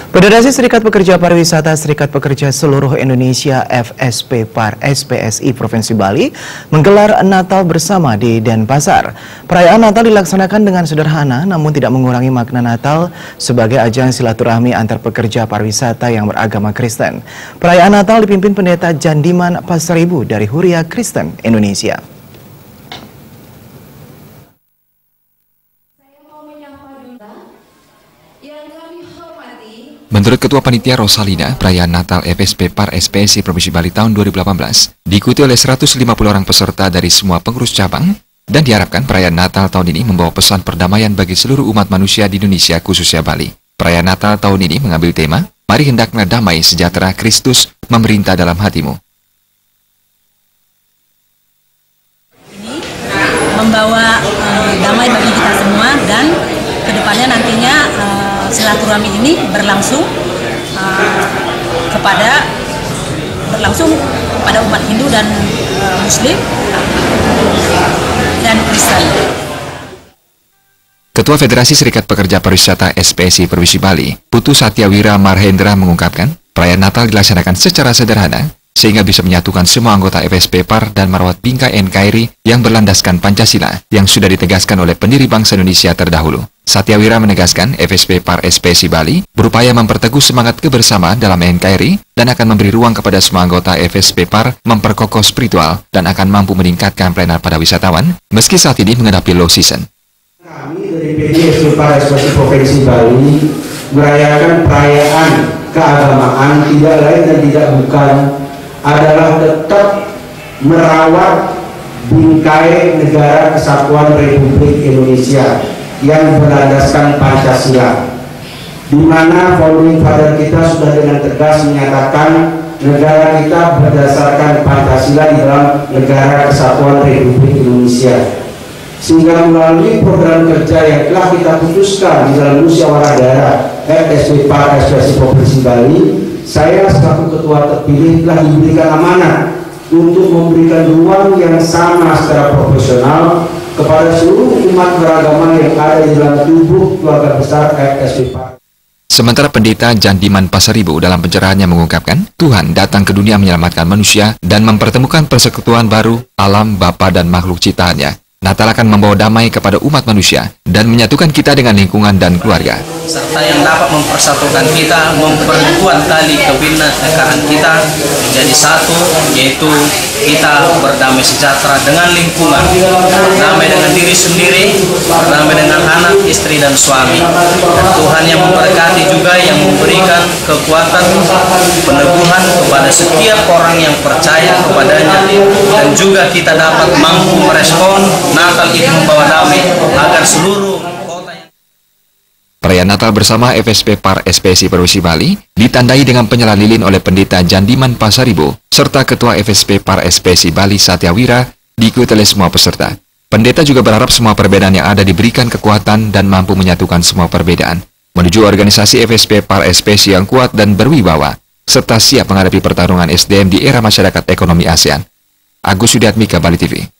Federasi Serikat Pekerja Pariwisata Serikat Pekerja Seluruh Indonesia FSP-PAR SPSI Provinsi Bali menggelar Natal bersama di Denpasar. Perayaan Natal dilaksanakan dengan sederhana namun tidak mengurangi makna Natal sebagai ajang silaturahmi antar pekerja pariwisata yang beragama Kristen. Perayaan Natal dipimpin Pendeta Jandiman Pasaribu dari Huria Kristen Indonesia. Menurut Ketua Panitia Rosalina, perayaan Natal FSP-PAR SPSI Provinsi Bali tahun 2018 diikuti oleh 150 orang peserta dari semua pengurus cabang dan diharapkan perayaan Natal tahun ini membawa pesan perdamaian bagi seluruh umat manusia di Indonesia khususnya Bali. Perayaan Natal tahun ini mengambil tema, "Mari hendaknya damai sejahtera Kristus memerintah dalam hatimu." Ini membawa damai bagi kita semua dan kedepannya nantinya silaturahmi ini berlangsung kepada umat Hindu dan Muslim dan Kristen. Ketua Federasi Serikat Pekerja Pariwisata SPSI Provinsi Bali, Putu Satyawira Marhendra mengungkapkan, perayaan Natal dilaksanakan secara sederhana sehingga bisa menyatukan semua anggota FSP-PAR dan merawat bingkai NKRI yang berlandaskan Pancasila yang sudah ditegaskan oleh pendiri bangsa Indonesia terdahulu. Satyawira menegaskan FSP-PAR SPSI Bali berupaya memperteguh semangat kebersamaan dalam NKRI dan akan memberi ruang kepada semua anggota FSP-PAR memperkokoh spiritual dan akan mampu meningkatkan pelayanan pada wisatawan meski saat ini menghadapi low season. Kami dari FSP-PAR SPSI Provinsi Bali merayakan perayaan keagamaan tidak lain dan tidak bukan adalah tetap merawat bingkai negara kesatuan Republik Indonesia yang berlandaskan Pancasila, di mana founding father kita sudah dengan tegas menyatakan negara kita berdasarkan Pancasila di dalam negara kesatuan Republik Indonesia. Sehingga melalui program kerja yang telah kita putuskan di dalam musyawarah daerah FSP-PAR SPSI Provinsi Bali, saya selaku ketua terpilih telah diberikan amanah untuk memberikan ruang yang sama secara profesional kepada seluruh umat beragama yang ada di dalam tubuh keluarga besar FSP-PAR. Sementara Pendeta Jandiman Pasaribu dalam pencerahannya mengungkapkan, Tuhan datang ke dunia menyelamatkan manusia dan mempertemukan persekutuan baru alam, Bapa dan makhluk ciptaannya. Natal akan membawa damai kepada umat manusia dan menyatukan kita dengan lingkungan dan keluarga. Serta yang dapat mempersatukan kita, memperkuat tali kebinekaan kita menjadi satu, yaitu kita berdamai sejahtera dengan lingkungan, berdamai dengan diri sendiri, berdamai dengan anak, istri, dan suami. Dan Tuhan yang memberkati juga yang memberikan kekuatan, peneguhan kepada setiap orang yang percaya kepadanya, dan juga kita dapat mampu merespon Natal itu membawa damai agar seluruh kota yang... Perayaan Natal bersama FSP-PAR SPSI Provinsi Bali ditandai dengan penyerahan lilin oleh Pendeta Jandiman Pasaribu serta Ketua FSP-PAR SPSI Bali Satyawira diikuti oleh semua peserta. Pendeta juga berharap semua perbedaan yang ada diberikan kekuatan dan mampu menyatukan semua perbedaan menuju organisasi FSP-PAR SPSI yang kuat dan berwibawa serta siap menghadapi pertarungan SDM di era masyarakat ekonomi ASEAN. Agus Sudiatmika, Bali TV.